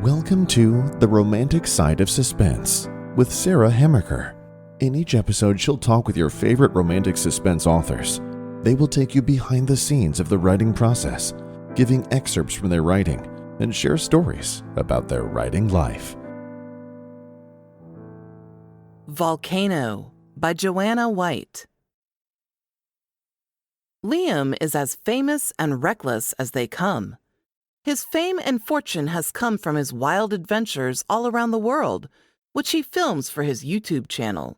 Welcome to The Romantic Side of Suspense with Sarah Hamaker. In each episode, she'll talk with your favorite romantic suspense authors. They will take you behind the scenes of the writing process, giving excerpts from their writing, and share stories about their writing life. Volcano by Joanna White. Liam is as famous and reckless as they come. His fame and fortune has come from his wild adventures all around the world, which he films for his YouTube channel.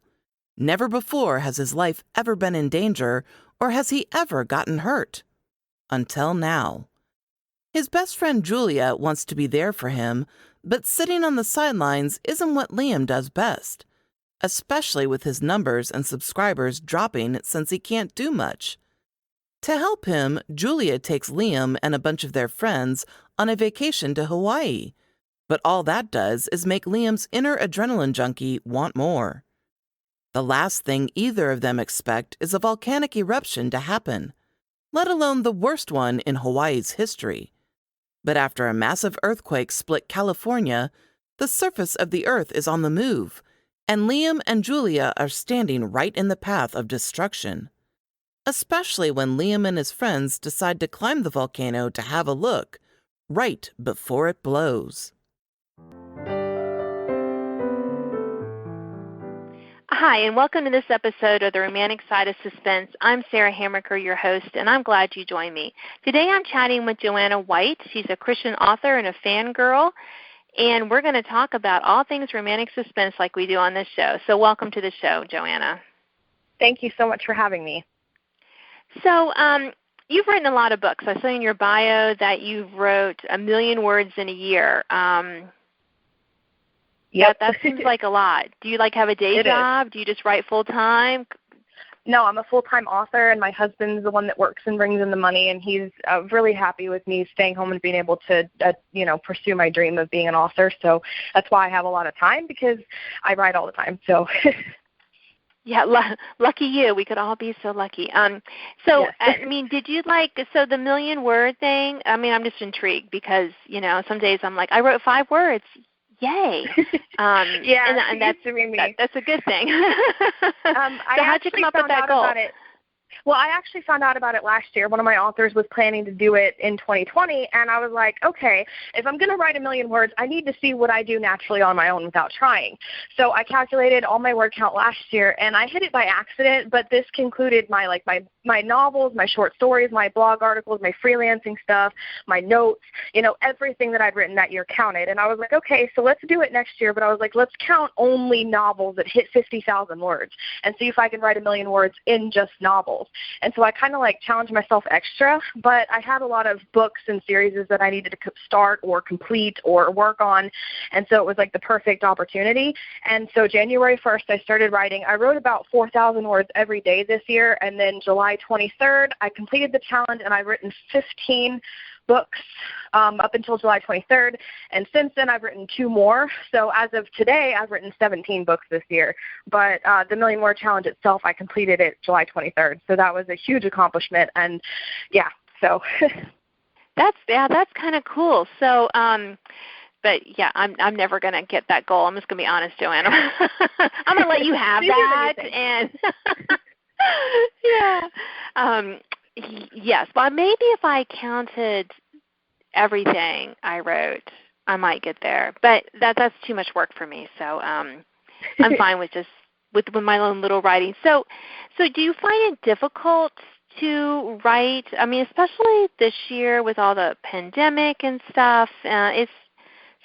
Never before has his life ever been in danger, or has he ever gotten hurt. Until now. His best friend Julia wants to be there for him, but sitting on the sidelines isn't what Liam does best, especially with his numbers and subscribers dropping since he can't do much. To help him, Julia takes Liam and a bunch of their friends on a vacation to Hawaii, but all that does is make Liam's inner adrenaline junkie want more. The last thing either of them expect is a volcanic eruption to happen, let alone the worst one in Hawaii's history. But after a massive earthquake split California, the surface of the earth is on the move, and Liam and Julia are standing right in the path of destruction. Especially when Liam and his friends decide to climb the volcano to have a look, right before it blows. Hi, and welcome to this episode of The Romantic Side of Suspense. I'm Sarah Hamaker, your host, and I'm glad you joined me. Today I'm chatting with Joanna White. She's a Christian author and a fangirl, and we're going to talk about all things romantic suspense like we do on this show. So welcome to the show, Joanna. Thank you so much for having me. So you've written a lot of books. I saw in your bio that you've wrote 1 million words in a year. Yep. That seems like a lot. Do you have a day job? Do you just write full-time? No, I'm a full-time author, and my husband's the one that works and brings in the money, and he's really happy with me staying home and being able to, pursue my dream of being an author. So that's why I have a lot of time, because I write all the time. So. Yeah, lucky you. We could all be so lucky. Yes. Did you the 1 million word thing? I'm just intrigued because, some days I'm like, I wrote 5 words. Yay. Yeah, and that's a good thing. So how'd you come up with that goal? Well, I actually found out about it last year. One of my authors was planning to do it in 2020, and I was like, okay, if I'm going to write 1 million words, I need to see what I do naturally on my own without trying. So I calculated all my word count last year, and I hit it by accident, but this concluded my novels, my short stories, my blog articles, my freelancing stuff, my notes, everything that I'd written that year counted. And I was like, okay, so let's do it next year, but I was like, let's count only novels that hit 50,000 words and see if I can write 1 million words in just novels. And so I kind of challenged myself extra, but I had a lot of books and series that I needed to start or complete or work on, and so it was the perfect opportunity. And so January 1st, I started writing. I wrote about 4,000 words every day this year, and then July 23rd, I completed the challenge, and I've written 15 books up until July 23rd, and since then I've written 2 more. So as of today, I've written 17 books this year. But the 1 million word challenge itself, I completed it July 23rd. So that was a huge accomplishment, and so. That's kind of cool. So, but yeah, I'm never gonna get that goal. I'm just gonna be honest, Joanna. I'm gonna let you have that, and yeah. Yes, well, maybe if I counted everything I wrote, I might get there. But that's too much work for me. So I'm fine with just with my own little writing. So do you find it difficult to write? Especially this year with all the pandemic and stuff. It's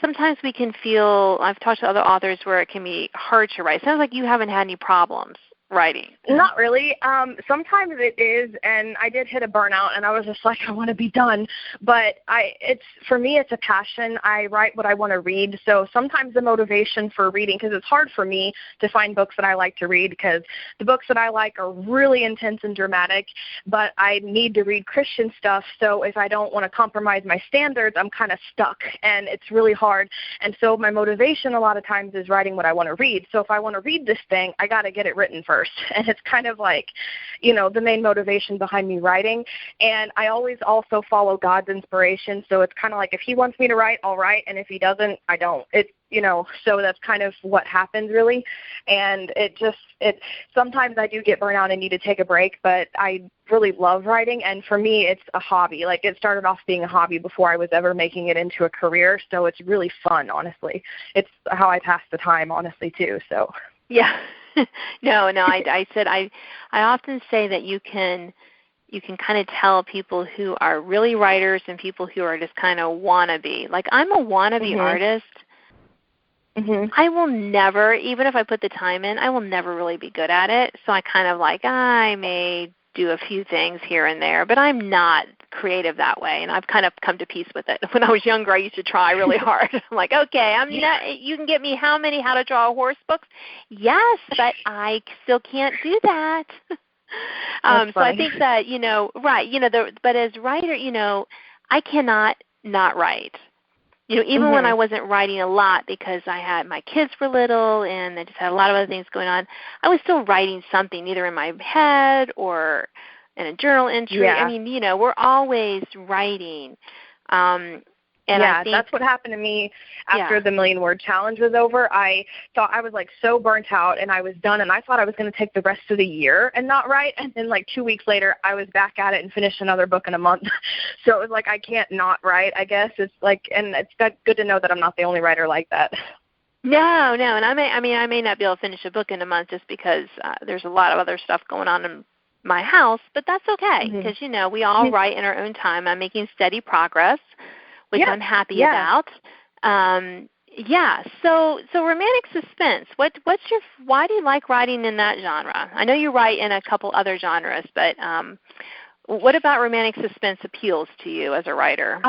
sometimes we can feel. I've talked to other authors where it can be hard to write. Sounds like you haven't had any problems writing. Not really. Sometimes it is, and I did hit a burnout, and I was just like, I want to be done. But for me, it's a passion. I write what I want to read. So sometimes the motivation for reading, because it's hard for me to find books that I like to read, because the books that I like are really intense and dramatic, but I need to read Christian stuff. So if I don't want to compromise my standards, I'm kind of stuck, and it's really hard. And so my motivation a lot of times is writing what I want to read. So if I want to read this thing, I got to get it written first. first. And it's kind of like, the main motivation behind me writing. And I always also follow God's inspiration. So it's kind of like if he wants me to write, I'll write. And if he doesn't, I don't. So that's kind of what happens really. And sometimes I do get burnt out and need to take a break, but I really love writing. And for me, it's a hobby. Like it started off being a hobby before I was ever making it into a career. So it's really fun, honestly. It's how I pass the time, honestly, too. So. Yeah. No, I often say that you can kind of tell people who are really writers and people who are just kind of wannabe. Like I'm a wannabe artist. I will never, even if I put the time in, I will never really be good at it. So I kind of I may do a few things here and there, but I'm not creative that way, and I've kind of come to peace with it. When I was younger, I used to try really hard. I'm like, okay, I'm not, you can get me how to draw a horse books? Yes, but I still can't do that. So I think that, right, but as writer, I cannot not write. Even when I wasn't writing a lot because my kids were little and I just had a lot of other things going on, I was still writing something either in my head or in a journal entry. Yeah. I mean, we're always writing. And I think, that's what happened to me after the million-word challenge was over. I thought I was so burnt out and I was done, and I thought I was going to take the rest of the year and not write. And then 2 weeks later, I was back at it and finished another book in a month. So it was I can't not write, I guess. It's and it's good to know that I'm not the only writer like that. No, and I may not be able to finish a book in a month just because there's a lot of other stuff going on in my house, but that's okay because we all write in our own time. I'm making steady progress, which I'm happy about. So romantic suspense. Why do you like writing in that genre? I know you write in a couple other genres, but what about romantic suspense appeals to you as a writer?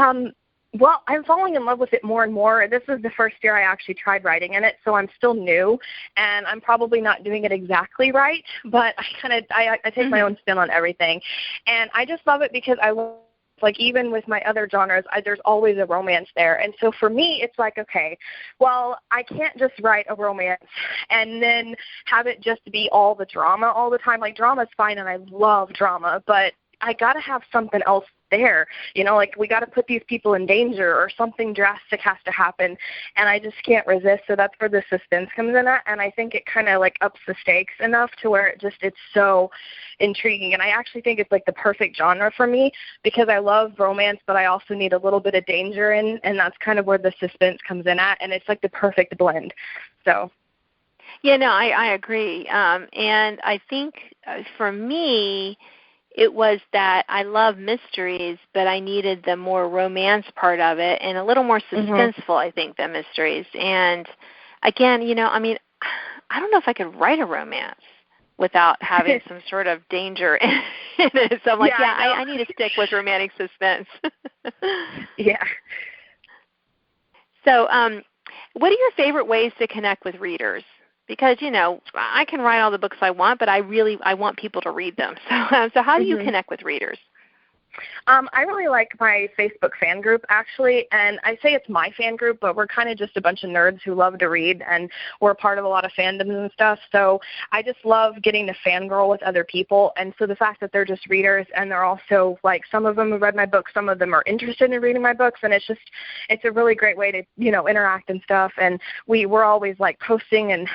Well, I'm falling in love with it more and more. This is the first year I actually tried writing in it, so I'm still new, and I'm probably not doing it exactly right, but I take my own spin on everything. And I just love it because I love, even with my other genres, there's always a romance there. And so for me, it's okay, well, I can't just write a romance and then have it just be all the drama all the time. Drama's fine, and I love drama, but I got to have something else there. We got to put these people in danger or something drastic has to happen, and I just can't resist. So that's where the suspense comes in at, and I think it kind of ups the stakes enough to where it's so intriguing. And I actually think it's the perfect genre for me because I love romance, but I also need a little bit of danger in, and that's kind of where the suspense comes in at, and it's the perfect blend. So. Yeah, no, I agree. And I think for me, it was that I love mysteries, but I needed the more romance part of it and a little more suspenseful, I think, than mysteries. And again, I don't know if I could write a romance without having some sort of danger in it. So I'm I need to stick with romantic suspense. Yeah. So what are your favorite ways to connect with readers? Because, I can write all the books I want, but I want people to read them. So how do you connect with readers? I really like my Facebook fan group, actually, and I say it's my fan group, but we're kind of just a bunch of nerds who love to read, and we're part of a lot of fandoms and stuff, so I just love getting to fangirl with other people, and so the fact that they're just readers, and they're also, some of them have read my books, some of them are interested in reading my books, and it's a really great way to, interact and stuff, and we're always, posting and,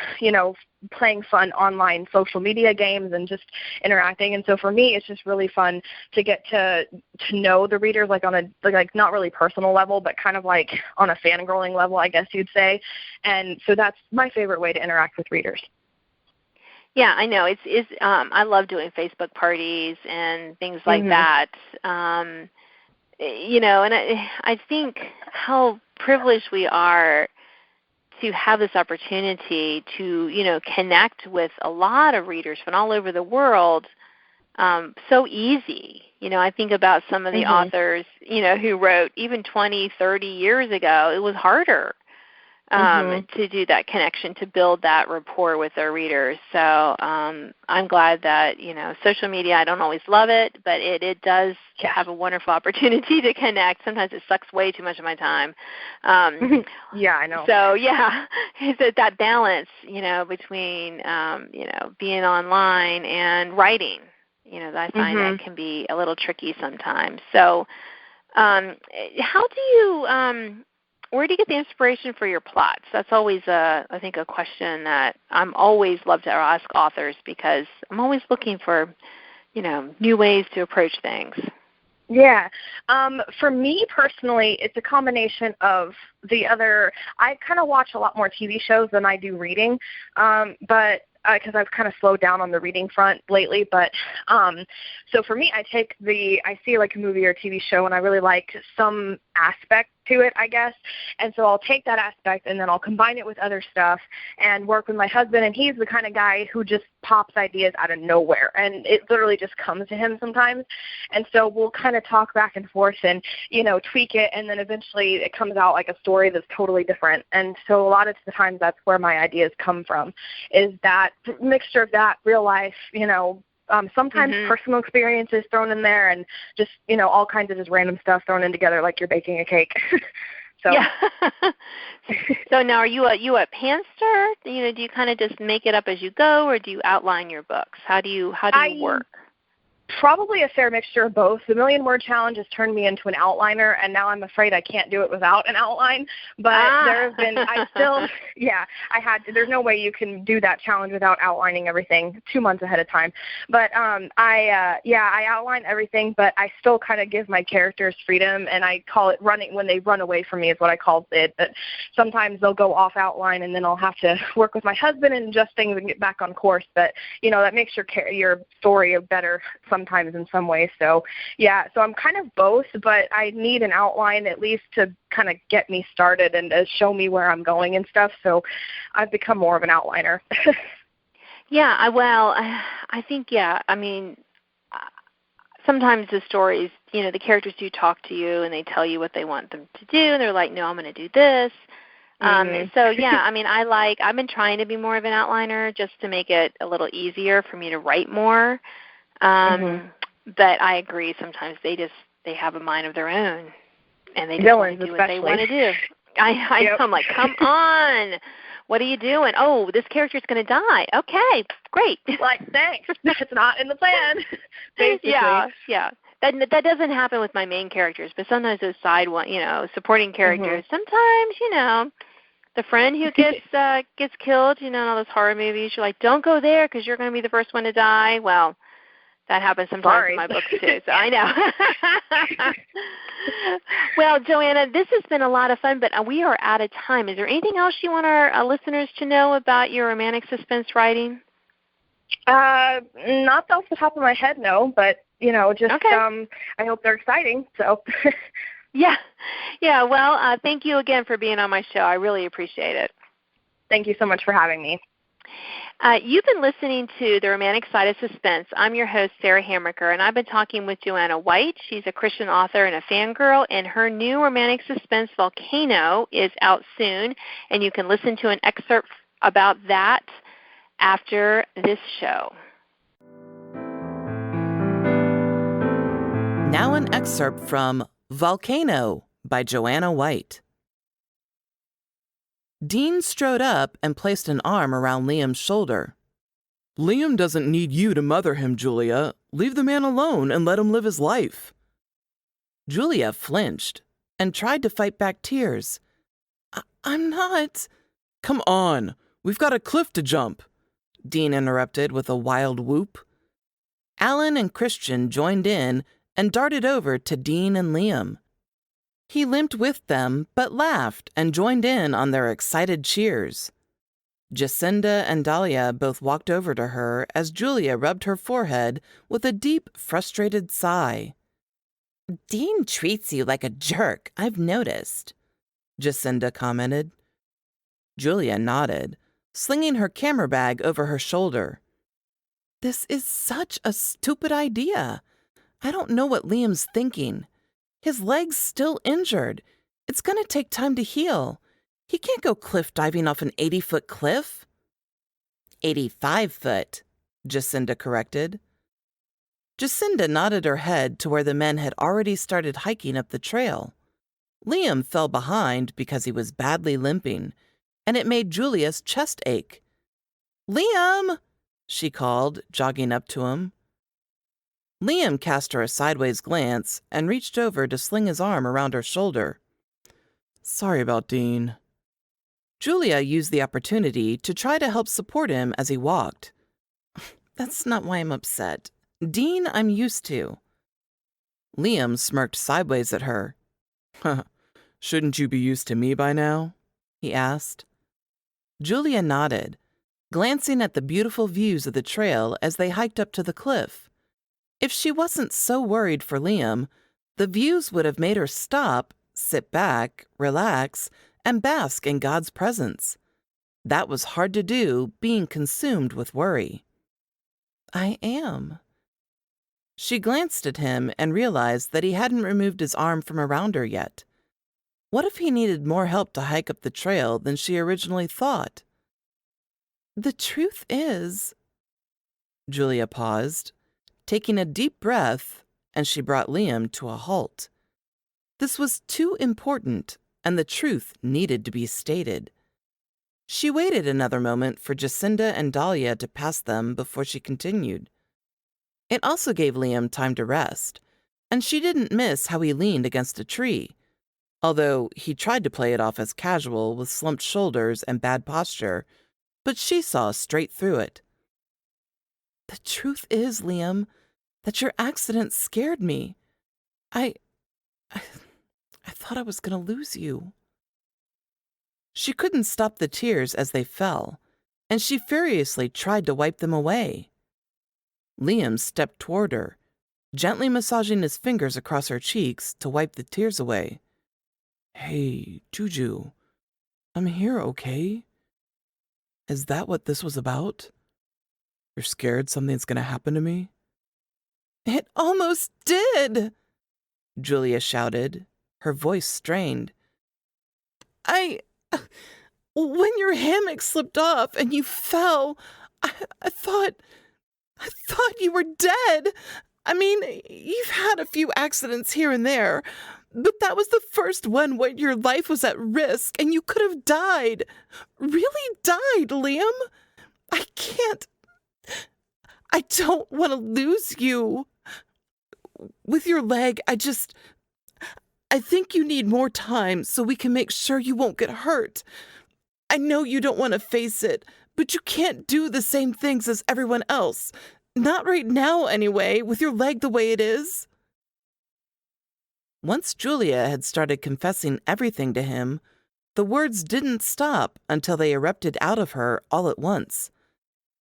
playing fun online social media games and just interacting. And so for me, it's just really fun to get to know the readers on a not really personal level, but kind of on a fangirling level, I guess you'd say. And so that's my favorite way to interact with readers. Yeah, I know. I love doing Facebook parties and things like that. And I think how privileged we are to have this opportunity to, connect with a lot of readers from all over the world so easy. I think about some of the authors, who wrote even 20, 30 years ago. It was harder to do that connection, to build that rapport with their readers. So I'm glad that, social media, I don't always love it, but it does have a wonderful opportunity to connect. Sometimes it sucks way too much of my time. Yeah, I know. So, yeah, it's that balance, between, being online and writing. I find that can be a little tricky sometimes. So how do you where do you get the inspiration for your plots? That's always, I think, a question that I'm always love to ask authors, because I'm always looking for, new ways to approach things. Yeah. For me personally, it's a combination of I kind of watch a lot more TV shows than I do reading, but because I've kind of slowed down on the reading front lately. But so for me, I see like a movie or a TV show and I really like some aspect to it, I guess. And so I'll take that aspect and then I'll combine it with other stuff and work with my husband. And he's the kind of guy who just pops ideas out of nowhere. And it literally just comes to him sometimes. And so we'll kind of talk back and forth and, tweak it. And then eventually it comes out like a story that's totally different. And so a lot of the times that's where my ideas come from, is that mixture of that real life, sometimes personal experiences thrown in there, and just, all kinds of just random stuff thrown in together like you're baking a cake. So. Yeah. So now, are you a pantser? Do you kind of just make it up as you go, or do you outline your books? How do you work? Probably a fair mixture of both. The Million Word Challenge has turned me into an outliner, and now I'm afraid I can't do it without an outline. But there have been, there's no way you can do that challenge without outlining everything 2 months ahead of time. But I outline everything, but I still kind of give my characters freedom, and I call it running. When they run away from me is what I call it. But sometimes they'll go off outline, and then I'll have to work with my husband and adjust things and get back on course. But, that makes your story better sometimes in some ways. So so I'm kind of both, but I need an outline at least to kind of get me started and to show me where I'm going and stuff. So I've become more of an outliner. I think, sometimes the stories, the characters do talk to you and they tell you what they want them to do, and they're like, no, I'm going to do this. I've been trying to be more of an outliner just to make it a little easier for me to write more. But I agree, sometimes they have a mind of their own, and they just want to do what they want to do. I'm like, come on, what are you doing? Oh, this character's going to die. Okay, great. Like, thanks. That's not in the plan. Basically. Yeah. That doesn't happen with my main characters, but sometimes those side supporting characters, sometimes, the friend who gets killed, in all those horror movies, you're like, don't go there because you're going to be the first one to die. Well, that happens sometimes in my books too, so I know. Well, Joanna, this has been a lot of fun, but we are out of time. Is there anything else you want our listeners to know about your romantic suspense writing? Not off the top of my head, no, but, just okay. I hope they're exciting, so. Yeah. Well, thank you again for being on my show. I really appreciate it. Thank you so much for having me. You've been listening to The Romantic Side of Suspense. I'm your host, Sarah Hamaker, and I've been talking with Joanna White. She's a Christian author and a fangirl, and her new romantic suspense, Volcano, is out soon, and you can listen to an excerpt about that after this show. Now an excerpt from Volcano by Joanna White. Dean strode up and placed an arm around Liam's shoulder. Liam doesn't need you to mother him, Julia. Leave the man alone and let him live his life. Julia flinched and tried to fight back tears. I'm not. Come on, we've got a cliff to jump, Dean interrupted with a wild whoop. Alan and Christian joined in and darted over to Dean and Liam. He limped with them, but laughed and joined in on their excited cheers. Jacinda and Dahlia both walked over to her as Julia rubbed her forehead with a deep, frustrated sigh. Dean treats you like a jerk, I've noticed, Jacinda commented. Julia nodded, slinging her camera bag over her shoulder. This is such a stupid idea. I don't know what Liam's thinking. His leg's still injured. It's going to take time to heal. He can't go cliff diving off an 80-foot cliff. 85 foot, Jacinda corrected. Jacinda nodded her head to where the men had already started hiking up the trail. Liam fell behind because he was badly limping, and it made Julia's chest ache. "Liam!" she called, jogging up to him. Liam cast her a sideways glance and reached over to sling his arm around her shoulder. "Sorry about Dean." Julia used the opportunity to try to help support him as he walked. "That's not why I'm upset. Dean, I'm used to." Liam smirked sideways at her. "Shouldn't you be used to me by now?" he asked. Julia nodded, glancing at the beautiful views of the trail as they hiked up to the cliff. If she wasn't so worried for Liam, the views would have made her stop, sit back, relax, and bask in God's presence. That was hard to do, being consumed with worry. "I am." She glanced at him and realized that he hadn't removed his arm from around her yet. What if he needed more help to hike up the trail than she originally thought? "The truth is—" Julia paused, taking a deep breath, and she brought Liam to a halt. This was too important, and the truth needed to be stated. She waited another moment for Jacinda and Dahlia to pass them before she continued. It also gave Liam time to rest, and she didn't miss how he leaned against a tree, although he tried to play it off as casual with slumped shoulders and bad posture, but she saw straight through it. "The truth is, Liam, that your accident scared me. I thought I was going to lose you." She couldn't stop the tears as they fell, and she furiously tried to wipe them away. Liam stepped toward her, gently massaging his fingers across her cheeks to wipe the tears away. "Hey, Juju, I'm here, okay? Is that what this was about? You're scared something's gonna happen to me?" "It almost did!" Julia shouted, her voice strained. When your hammock slipped off and you fell, I thought you were dead. I mean, you've had a few accidents here and there, but that was the first one where your life was at risk and you could have died. Really died, Liam. I don't want to lose you. With your leg, I think you need more time so we can make sure you won't get hurt. I know you don't want to face it, but you can't do the same things as everyone else. Not right now, anyway, with your leg the way it is." Once Julia had started confessing everything to him, the words didn't stop until they erupted out of her all at once.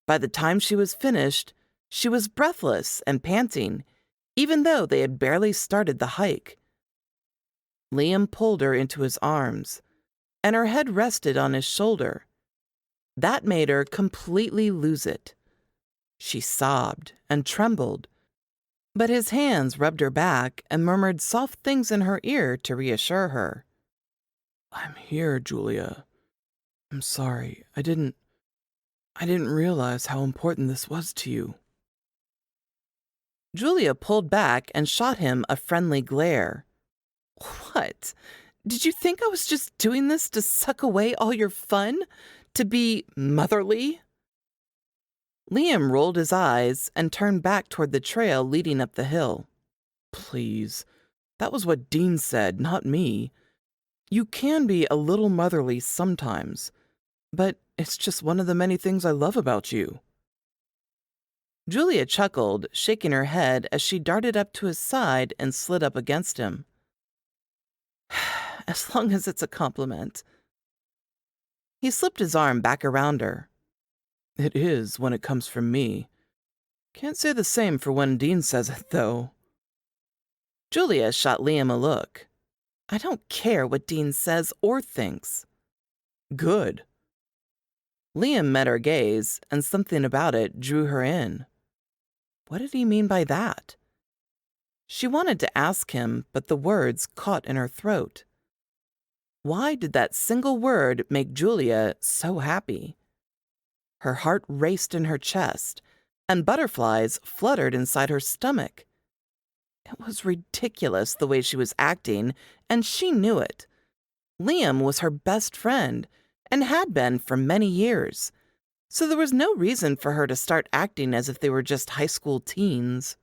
By the time she was finished, she was breathless and panting, even though they had barely started the hike. Liam pulled her into his arms, and her head rested on his shoulder. That made her completely lose it. She sobbed and trembled, but his hands rubbed her back and murmured soft things in her ear to reassure her. "I'm here, Julia. I'm sorry. I didn't realize how important this was to you." Julia pulled back and shot him a friendly glare. "What? Did you think I was just doing this to suck away all your fun? To be motherly?" Liam rolled his eyes and turned back toward the trail leading up the hill. "Please, that was what Dean said, not me. You can be a little motherly sometimes, but it's just one of the many things I love about you." Julia chuckled, shaking her head as she darted up to his side and slid up against him. "As long as it's a compliment." He slipped his arm back around her. "It is when it comes from me. Can't say the same for when Dean says it, though." Julia shot Liam a look. "I don't care what Dean says or thinks." "Good." Liam met her gaze, and something about it drew her in. What did he mean by that? She wanted to ask him, but the words caught in her throat. Why did that single word make Julia so happy? Her heart raced in her chest, and butterflies fluttered inside her stomach. It was ridiculous the way she was acting, and she knew it. Liam was her best friend and had been for many years, so there was no reason for her to start acting as if they were just high school teens.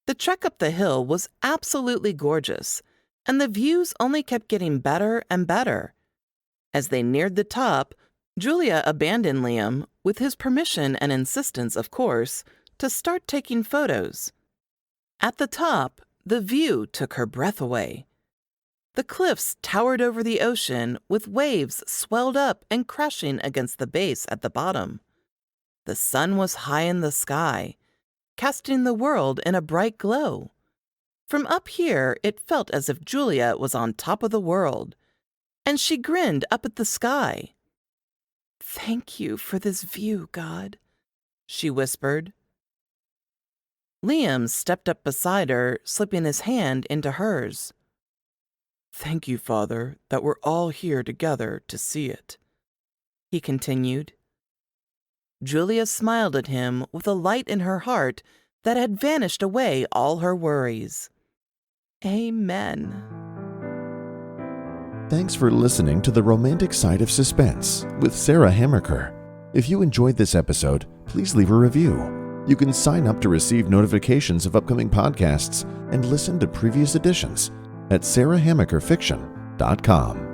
The trek up the hill was absolutely gorgeous, and the views only kept getting better and better. As they neared the top, Julia abandoned Liam, with his permission and insistence, of course, to start taking photos. At the top, the view took her breath away. The cliffs towered over the ocean, with waves swelled up and crashing against the base at the bottom. The sun was high in the sky, casting the world in a bright glow. From up here, it felt as if Julia was on top of the world, and she grinned up at the sky. "Thank you for this view, God," she whispered. Liam stepped up beside her, slipping his hand into hers. "Thank you, Father, that we're all here together to see it," he continued. Julia smiled at him with a light in her heart that had vanished away all her worries. Amen. Thanks for listening to The Romantic Side of Suspense with Sarah Hamaker. If you enjoyed this episode, please leave a review. You can sign up to receive notifications of upcoming podcasts and listen to previous editions at sarahhamakerfiction.com.